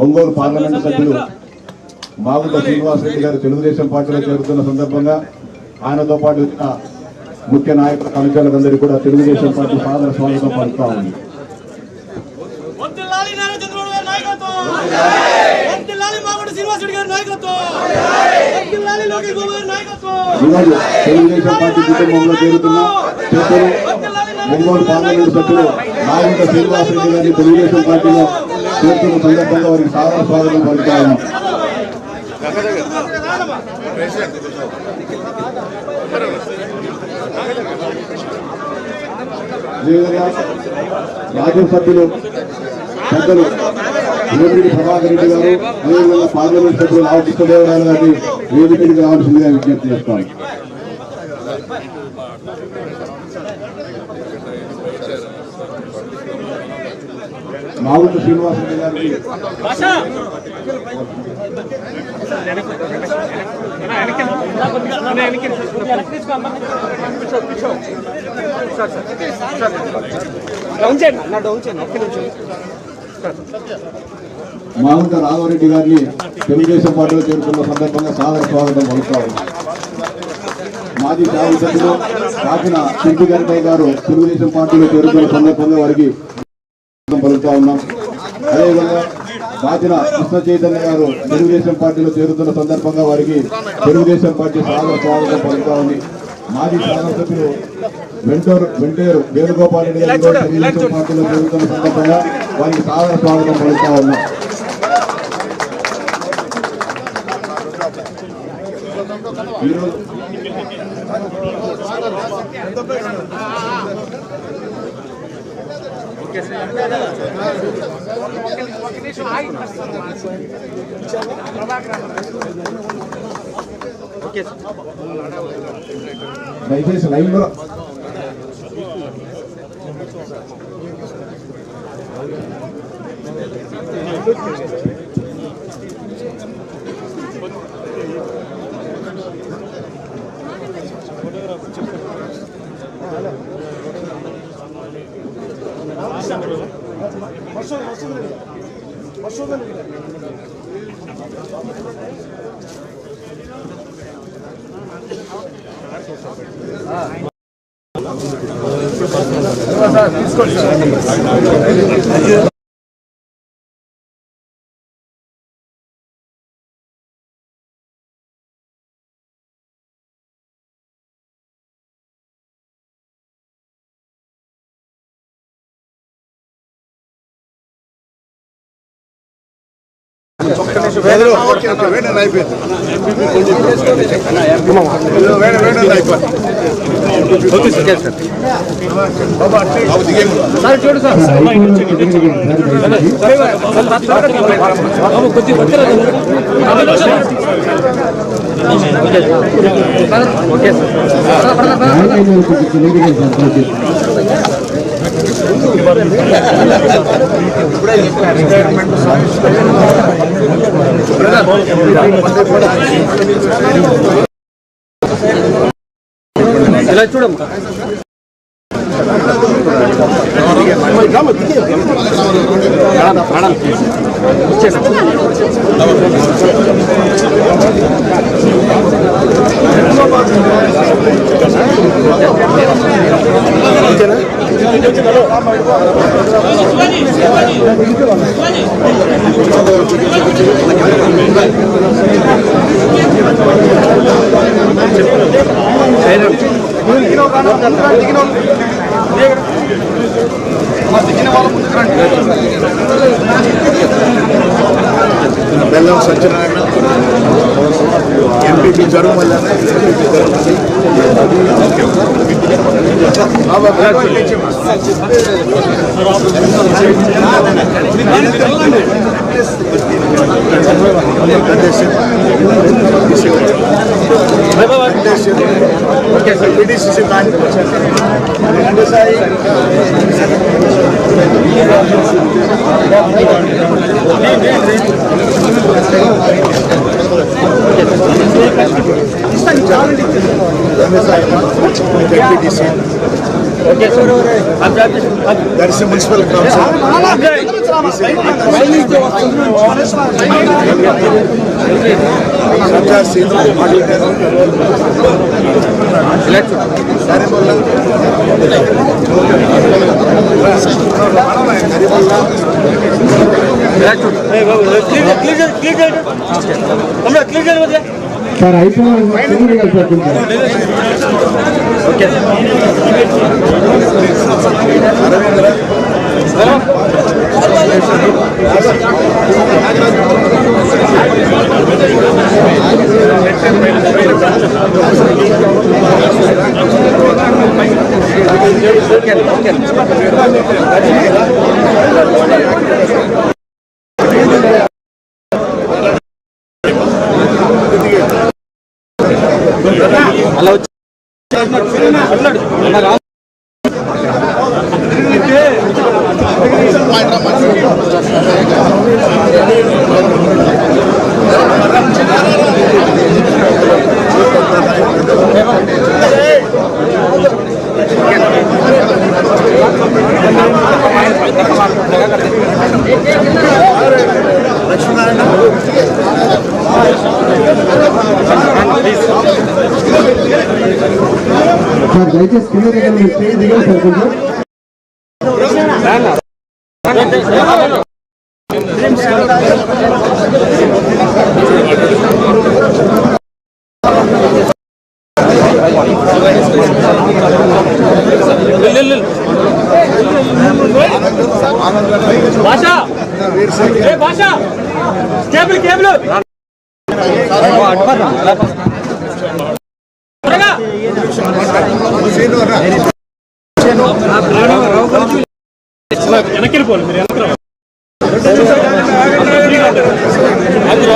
Ongole parliament సభ్యులు మాగుంట శ్రీనివాస్ రెడ్డి గారు తెలుగుదేశం పార్టీలో చేరుతున్న సందర్భంగా ఆయనతో పాటు వచ్చిన ముఖ్య నాయకుల అనుచరులందరికీ కూడా తెలుగుదేశం పార్టీ సాదర స్వాగతం పలుకుతా ఉంది. ఈరోజు తెలుగుదేశం పార్టీ కుటుంబంలో చేరుతున్న పెద్దలు ఒంగోలు పార్లమెంటు సభ్యులు మాగుంట శ్రీనివాస్ రెడ్డి గారిని తెలుగుదేశం పార్టీలో చేరుతున్న సందర్భంగా వారికి సాదర స్వాగతం పలుకుతా ఉన్నాం. రాజ్యసభ సభ్యులు పెద్దలు వేమిరెడ్డి ప్రభాకర్ రెడ్డి గారు, అదేవిధంగా పార్లమెంట్ సభ్యులు రావు కృష్ణదేవరాయలు గారిని వేదికకి రావాల్సిందిగా విజ్ఞప్తి చేస్తాను. మాగుంట శ్రీనివాస్ రెడ్డి గారికి మాగుంట రాఘవరెడ్డి గారిని తెలుగుదేశం పార్టీలో చేరుకున్న సందర్భంగా సాదర స్వాగతం పలుకుతారు. మాజీ శాసనసభ్యులు కాకిన చింటిగంటయ్య గారు తెలుగుదేశం పార్టీలో చేరుకున్న సందర్భంగా వారికి పలుకుతా ఉన్నాం. అదేవిధంగా కాకిన కృష్ణ చైతన్య గారు తెలుగుదేశం పార్టీలో చేరుతున్న సందర్భంగా వారికి తెలుగుదేశం పార్టీ సాదర స్వాగతం పలుకుతా ఉంది. మాజీ శాసనసభ్యులు వెంటేరు వేణుగోపాల్ రెడ్డి గారు తెలుగుదేశం పార్టీలో చేరుతున్న సందర్భంగా వారికి సాదర స్వాగతం పలుకుతా ఉన్నాం. ఈరోజు దయచేసి లైన్లో ఇలా చూడమ్మా Bellam Satyanarayana MPP Jarumalla PDCC bank There is a municipal council. Sir అయిపోయింది సార్ దయచేసి కింద దగ్గర మీరు స్టేజ్ దిగాలి సార్ కొంచెం.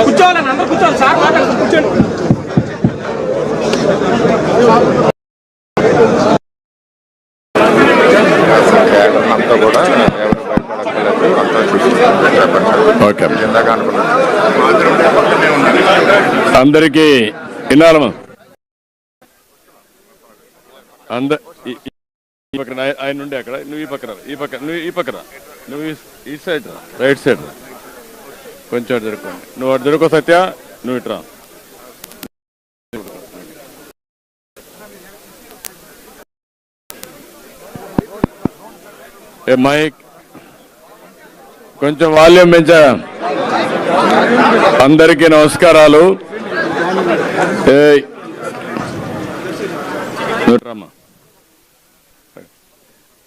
కూర్చోవాలని అందరూ కూర్చోవాలి సార్ మాట్లాడుతూ కూర్చోండి. అంతా కూడా ఓకే అందరికీ వినాలమ్మా. ఆయన నుండి అక్కడ నువ్వు ఈ పక్కన నువ్వు ఈ పక్కన నువ్వు ఈ సైడ్ రైట్ సైడ్ కొంచెం అటు జరుపుకోండి. నువ్వు అటు జరుకో సత్య, నువ్వు ఇట్రా. ఏ మైక్ కొంచెం వాల్యూమ్ పెంచా. అందరికీ నమస్కారాలు.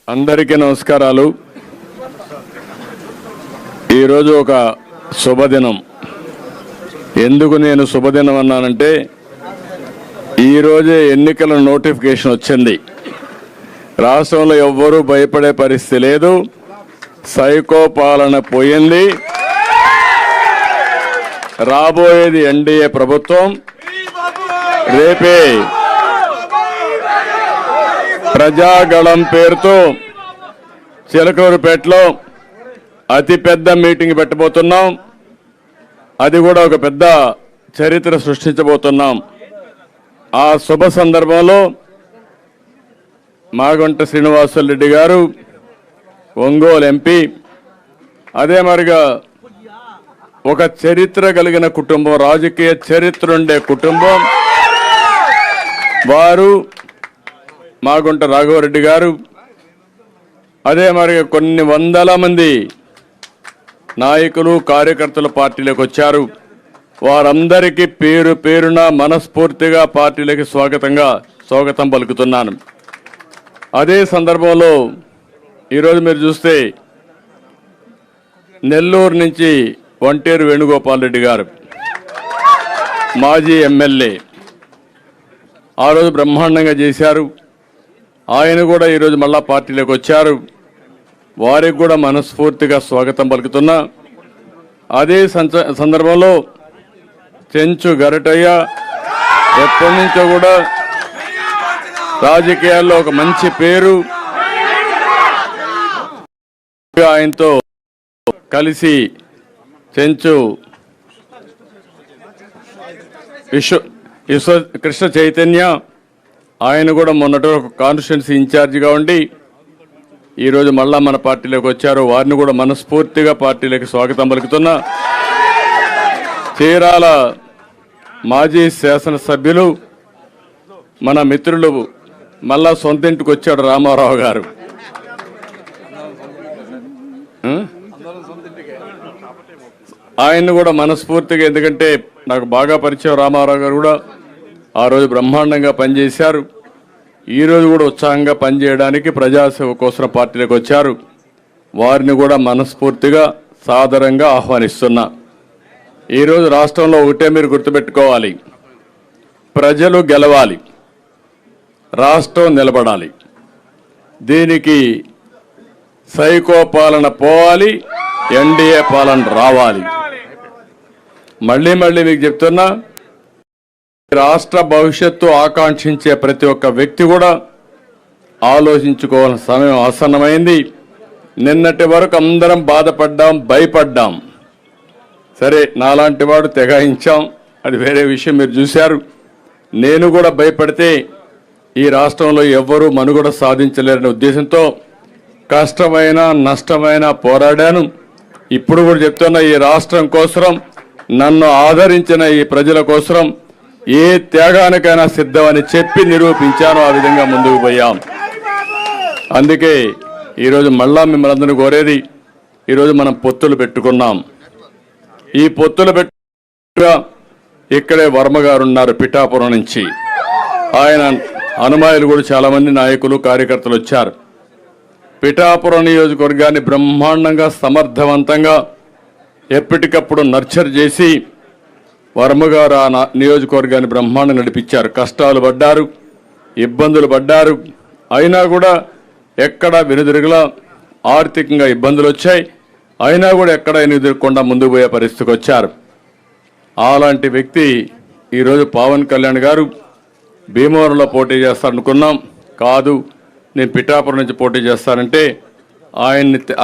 అందరికీ నమస్కారాలు. ఈరోజు ఒక శుభదినం. ఎందుకు నేను శుభదినం అన్నానంటే, ఈరోజే ఎన్నికల నోటిఫికేషన్ వచ్చింది. రాష్ట్రంలో ఎవ్వరూ భయపడే పరిస్థితి లేదు. సైకో పాలన పోయింది. రాబోయేది ఎన్డీఏ ప్రభుత్వం. రేపే ప్రజాగళం పేరుతో చిలకలూరుపేటలో అతిపెద్ద మీటింగ్ పెట్టబోతున్నాం. అది కూడా ఒక పెద్ద చరిత్ర సృష్టించబోతున్నాం. ఆ శుభ సందర్భంలో మాగుంట శ్రీనివాసరెడ్డి గారు, ఒంగోలు ఎంపీ, అదే మరిగా ఒక చరిత్ర కలిగిన కుటుంబం, రాజకీయ చరిత్ర ఉండే కుటుంబం వారు, మాగుంట రాఘవరెడ్డి గారు, అదే మరి కొన్ని వందల మంది నాయకులు కార్యకర్తలు పార్టీలోకి వచ్చారు. వారందరికీ పేరు పేరున మనస్ఫూర్తిగా పార్టీలోకి స్వాగతం పలుకుతున్నాను. అదే సందర్భంలో ఈరోజు మీరు చూస్తే నెల్లూరు నుంచి వంటేరు వేణుగోపాల్ రెడ్డి గారు, మాజీ ఎమ్మెల్యే, ఆ రోజు బ్రహ్మాండంగా చేశారు. ఆయన కూడా ఈరోజు మళ్ళా పార్టీలోకి వచ్చారు. వారికి కూడా మనస్ఫూర్తిగా స్వాగతం పలుకుతున్నా. అదే సందర్భంలో చెంచు గరటయ్య ఎప్పటి నుంచో కూడా రాజకీయాల్లో ఒక మంచి పేరు, ఆయనతో కలిసి చెంచు కృష్ణ చైతన్య, ఆయన కూడా మొన్నటి ఒక కాన్స్టిట్యున్సీ ఇన్ఛార్జిగా ఉండి ఈరోజు మళ్ళా మన పార్టీలోకి వచ్చారు. వారిని కూడా మనస్ఫూర్తిగా పార్టీలోకి స్వాగతం పలుకుతున్నా. చీరాల మాజీ శాసనసభ్యులు మన మిత్రులు మళ్ళా సొంత ఇంటికి వచ్చాడు రామారావు గారు. ఆయన్ని కూడా మనస్ఫూర్తిగా, ఎందుకంటే నాకు బాగా పరిచయం రామారావు గారు కూడా ఆ రోజు బ్రహ్మాండంగా పనిచేశారు. ఈరోజు కూడా ఉత్సాహంగా పనిచేయడానికి ప్రజాసేవ కోసం పార్టీలోకి వచ్చారు. వారిని కూడా మనస్ఫూర్తిగా సాదరంగా ఆహ్వానిస్తున్నా. ఈరోజు రాష్ట్రంలో ఒకటే మీరు గుర్తుపెట్టుకోవాలి, ప్రజలు గెలవాలి, రాష్ట్రం నిలబడాలి. దీనికి సైకో పాలన పోవాలి, ఎన్డీఏ పాలన రావాలి. మళ్ళీ మీకు చెప్తున్నా, రాష్ట్ర భవిష్యత్తు ఆకాంక్షించే ప్రతి ఒక్క వ్యక్తి కూడా ఆలోచించుకోవాల్సిన సమయం ఆసన్నమైంది. నిన్నటి వరకు అందరం బాధపడ్డాం, భయపడ్డాం. సరే, నాలాంటి వాడు తెగాయించాం, అది వేరే విషయం, మీరు చూశారు. నేను కూడా భయపడితే ఈ రాష్ట్రంలో ఎవ్వరూ మనుగడ సాధించలేరనే ఉద్దేశంతో కష్టమైన నష్టమైన పోరాడాను. ఇప్పుడు కూడా చెప్తున్నా, ఈ రాష్ట్రం కోసం, నన్ను ఆదరించిన ఈ ప్రజల కోసం ఏ త్యాగానికైనా సిద్ధమని చెప్పి నిరూపించాను. ఆ విధంగా ముందుకు పోయాం. అందుకే ఈరోజు మళ్ళా మిమ్మల్ని అందరూ కోరేది, ఈరోజు మనం పొత్తులు పెట్టుకున్నాం. ఈ పొత్తులు ఇక్కడే వర్మ గారు ఉన్నారు పిఠాపురం నుంచి. ఆయన అనుమాయులు కూడా చాలా మంది నాయకులు కార్యకర్తలు వచ్చారు. పిఠాపురం నియోజకవర్గాన్ని బ్రహ్మాండంగా సమర్థవంతంగా ఎప్పటికప్పుడు నర్చర్ చేసి వర్మ గారు ఆ నియోజకవర్గాన్ని బ్రహ్మాండంగా నడిపించారు. కష్టాలు పడ్డారు, ఇబ్బందులు పడ్డారు, అయినా కూడా ఎక్కడా వెనుదిరగలా. ఆర్థికంగా ఇబ్బందులు వచ్చాయి, అయినా కూడా ఎక్కడా ఎదుర్కొండా ముందుకు పోయే పరిస్థితికి వచ్చారు. అలాంటి వ్యక్తి ఈరోజు పవన్ కళ్యాణ్ గారు భీమవరంలో పోటీ చేస్తారనుకున్నాం. కాదు, నేను పిఠాపురం నుంచి పోటీ చేస్తానంటే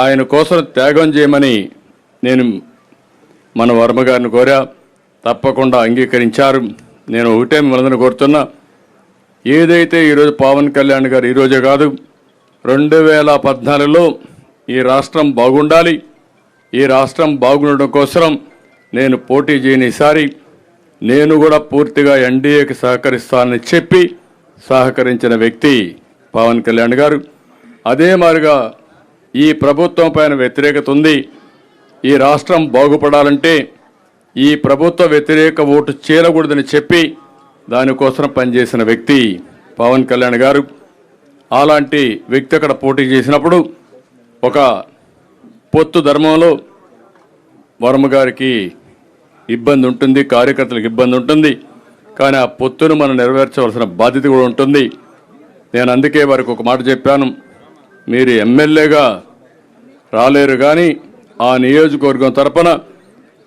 ఆయన కోసం త్యాగం చేయమని నేను మన వర్మ గారిని కోరా. తప్పకుండా అంగీకరించారు. నేను ఒకటే మిమ్మల్ని కోరుతున్నా, ఏదైతే ఈరోజు పవన్ కళ్యాణ్ గారు ఈరోజే కాదు 2014లో ఈ రాష్ట్రం బాగుండాలి, ఈ రాష్ట్రం బాగుండడం కోసం నేను పోటీ చేయని ఈసారి నేను కూడా పూర్తిగా ఎన్డీఏకి సహకరిస్తానని చెప్పి సహకరించిన వ్యక్తి పవన్ కళ్యాణ్ గారు. అదే మాదిరిగా ఈ ప్రభుత్వం పైన వ్యతిరేకత ఉంది, ఈ రాష్ట్రం బాగుపడాలంటే ఈ ప్రభుత్వ వ్యతిరేక ఓటు చేయకూడదని చెప్పి దానికోసం పనిచేసిన వ్యక్తి పవన్ కళ్యాణ్ గారు. అలాంటి వ్యక్తి అక్కడ పోటీ చేసినప్పుడు ఒక పొత్తు ధర్మంలో వర్మ గారికి ఇబ్బంది ఉంటుంది, కార్యకర్తలకు ఇబ్బంది ఉంటుంది. కానీ ఆ పొత్తును మనం నెరవేర్చవలసిన బాధ్యత కూడా ఉంటుంది. నేను అందుకే వారికి ఒక మాట చెప్పాను, మీరు ఎమ్మెల్యేగా రాలేరు, కానీ ఆ నియోజకవర్గం తరపున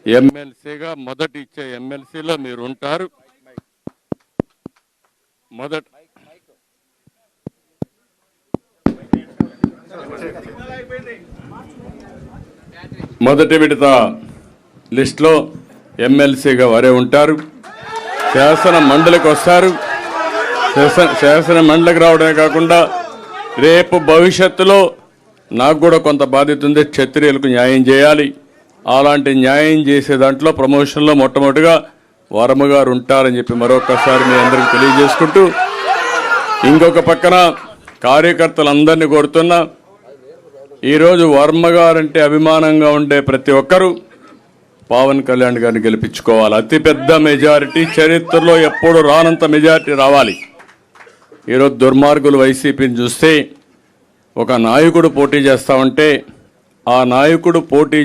ఎమ్మెల్సీగా మొదటి ఇచ్చే ఎమ్మెల్సీలో మీరు ఉంటారు. మొదటి విడత లిస్టులో ఎమ్మెల్సీగా వారే ఉంటారు. శాసన మండలికి వస్తారు. శాసన మండలికి రావడమే కాకుండా రేపు భవిష్యత్తులో నాకు కూడా కొంత బాధ్యత ఉంది, క్షత్రియులకు న్యాయం చేయాలి. అలాంటి న్యాయం చేసే దాంట్లో ప్రమోషన్లో మొట్టమొదటిగా వర్మ గారు ఉంటారని చెప్పి మరొకసారి మీ అందరికీ తెలియజేసుకుంటూ, ఇంకొక పక్కన కార్యకర్తలందరినీ కోరుతున్నా, ఈరోజు వర్మ గారంటే అభిమానంగా ఉండే ప్రతి ఒక్కరూ పవన్ కళ్యాణ్ గారిని గెలిపించుకోవాలి. అతిపెద్ద మెజారిటీ, చరిత్రలో ఎప్పుడు రానంత మెజారిటీ రావాలి. ఈరోజు దుర్మార్గులు వైసీపీని చూస్తే ఒక నాయకుడు పోటీ చేస్తామంటే ఆ నాయకుడు పోటీ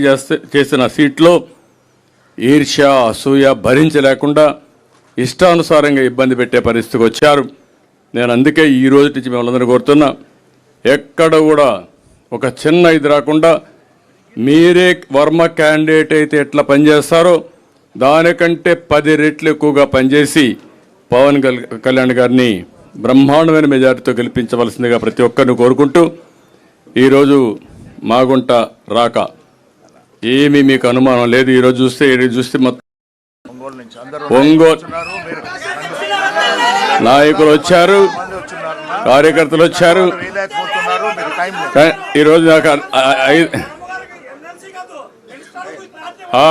చేసిన సీట్లో ఈర్ష్య అసూయ భరించలేకుండా ఇష్టానుసారంగా ఇబ్బంది పెట్టే పరిస్థితికి వచ్చారు. నేను అందుకే ఈ రోజు నుంచి మిమ్మల్ని కోరుతున్నా, ఎక్కడ కూడా ఒక చిన్న ఇది రాకుండా మీరే వర్మ క్యాండిడేట్ అయితే ఎట్లా పనిచేస్తారో దానికంటే 10 రెట్లు ఎక్కువగా పనిచేసి పవన్ కళ్యాణ్ గారిని బ్రహ్మాండమైన మెజారిటీతో గెలిపించవలసిందిగా ప్రతి ఒక్కరిని కోరుకుంటూ, ఈరోజు మాగుంట రాక ఏమీ మీకు అనుమానం లేదు. ఈరోజు చూస్తే మొత్తం ఒంగోలు నాయకులు వచ్చారు, కార్యకర్తలు వచ్చారు. ఈరోజు నాకు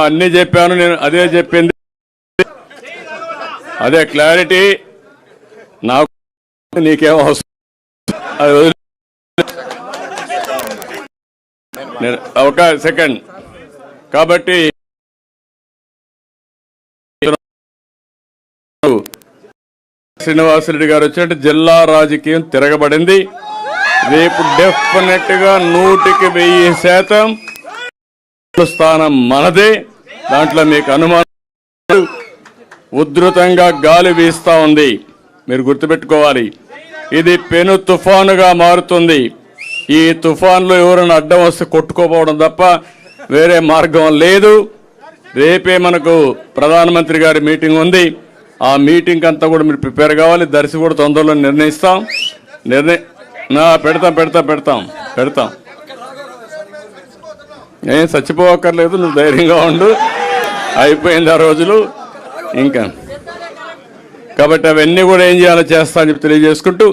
అన్నీ చెప్పాను. నేను అదే చెప్పింది, అదే క్లారిటీ. నాకు నీకేం అవసరం అది వదిలి. ఒక సెకండ్. కాబట్టి శ్రీనివాసరెడ్డి గారు వచ్చినట్టు జిల్లా రాజకీయం తిరగబడింది. రేపు డెఫినెట్ గా 100% స్థానం మనదే. దాంట్లో మీకు అనుమానం. ఉధృతంగా గాలి వీస్తా ఉంది. మీరు గుర్తుపెట్టుకోవాలి, ఇది పెను తుఫానుగా మారుతుంది. ఈ తుఫాన్లో ఎవరైనా అడ్డం వస్తే కొట్టుకోపోవడం తప్ప వేరే మార్గం లేదు. రేపే మనకు ప్రధానమంత్రి గారి మీటింగ్ ఉంది. ఆ మీటింగ్ అంతా కూడా మీరు ప్రిపేర్ కావాలి. దర్శి కూడా తొందరలో నిర్ణయిస్తాం. పెడతాం. ఏం చచ్చిపోవక్కర్లేదు, నువ్వు ధైర్యంగా ఉండు. అయిపోయింది ఆ రోజులు ఇంకా. కాబట్టి అవన్నీ కూడా ఏం చేయాలో చేస్తా అని చెప్పి తెలియజేసుకుంటూ,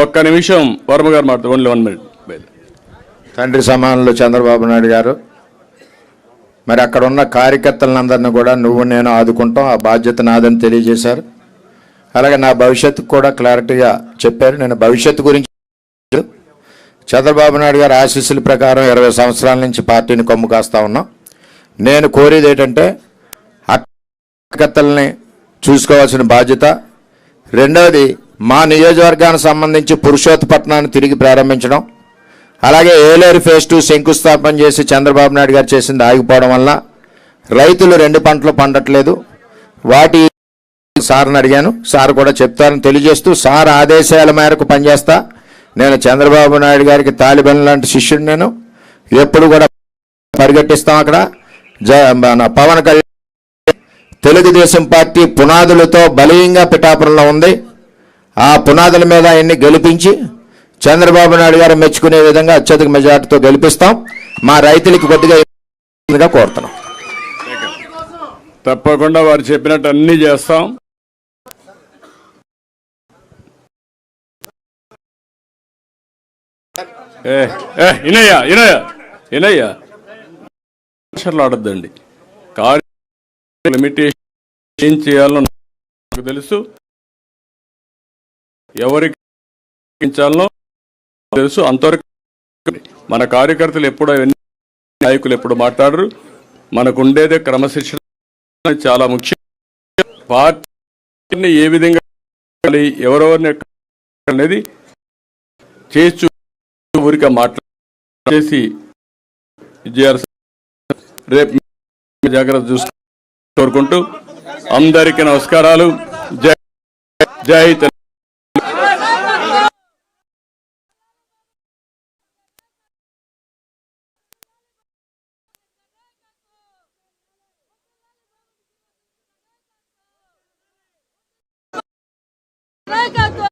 ఒక్క నిమిషం వర్మ గారు మాట్లాడు. Only 1 minute. తండ్రి సమానులు చంద్రబాబు నాయుడు గారు, మరి అక్కడ ఉన్న కార్యకర్తలందరినీ కూడా నువ్వు నేను ఆదుకుంటాం, ఆ బాధ్యత నాదని తెలియజేశారు. అలాగే నా భవిష్యత్తుకు కూడా క్లారిటీగా చెప్పారు. నేను భవిష్యత్తు గురించి చంద్రబాబు నాయుడు గారు ఆశీస్సుల ప్రకారం 20 సంవత్సరాల నుంచి పార్టీని కొమ్ము కాస్తా ఉన్నాం. నేను కోరేది ఏంటంటే కార్యకర్తల్ని చూసుకోవాల్సిన బాధ్యత. రెండవది, మా నియోజకవర్గానికి సంబంధించి పురుషోత్తపట్నాన్ని తిరిగి ప్రారంభించడం. అలాగే ఏలేరు ఫేజ్ 2 శంకుస్థాపన చేసి చంద్రబాబు నాయుడు గారు చేసింది ఆగిపోవడం వల్ల రైతులు 2 పంటలు పండట్లేదు. వాటి సార్ని అడిగాను, సార్ కూడా చెప్తారని తెలియజేస్తూ, సార్ ఆదేశాల మేరకు పనిచేస్తా. నేను చంద్రబాబు నాయుడు గారికి తాలిబాన్ లాంటి శిష్యుడు. నేను ఎప్పుడు కూడా పరిగెట్టిస్తాం. అక్కడ మన పవన్ కళ్యాణ్ తెలుగుదేశం పార్టీ పునాదులతో బలీయంగా పిఠాపురంలో ఉంది. ఆ పునాదుల మీద ఆయన్ని గెలిపించి చంద్రబాబు నాయుడు గారు మెచ్చుకునే విధంగా అత్యధిక మెజార్టీతో గెలిపిస్తాం. మా రైతులకి కొద్దిగా కోరుతున్నాం. తప్పకుండా వారు చెప్పినట్టు అన్నీ చేస్తాం. ఇనయ్యా ఆడద్దండి. లిమిటేషన్ ఏం చేయాలో నాకు తెలుసు, ఎవరికి తెలుసు. అంతవరకు మన కార్యకర్తలు ఎప్పుడు, నాయకులు ఎప్పుడు మాట్లాడరు. మనకు ఉండేదే క్రమశిక్షణ చాలా ముఖ్యం. పార్టీని ఏ విధంగా ఎవరెవరిని అనేది చేసి ఊరిక మాట్లాడేసి రేపు జాగ్రత్త చూసుకుంటూ కోరుకుంటూ అందరికీ నమస్కారాలు. జై తెలంగాణ. నాయకత్వం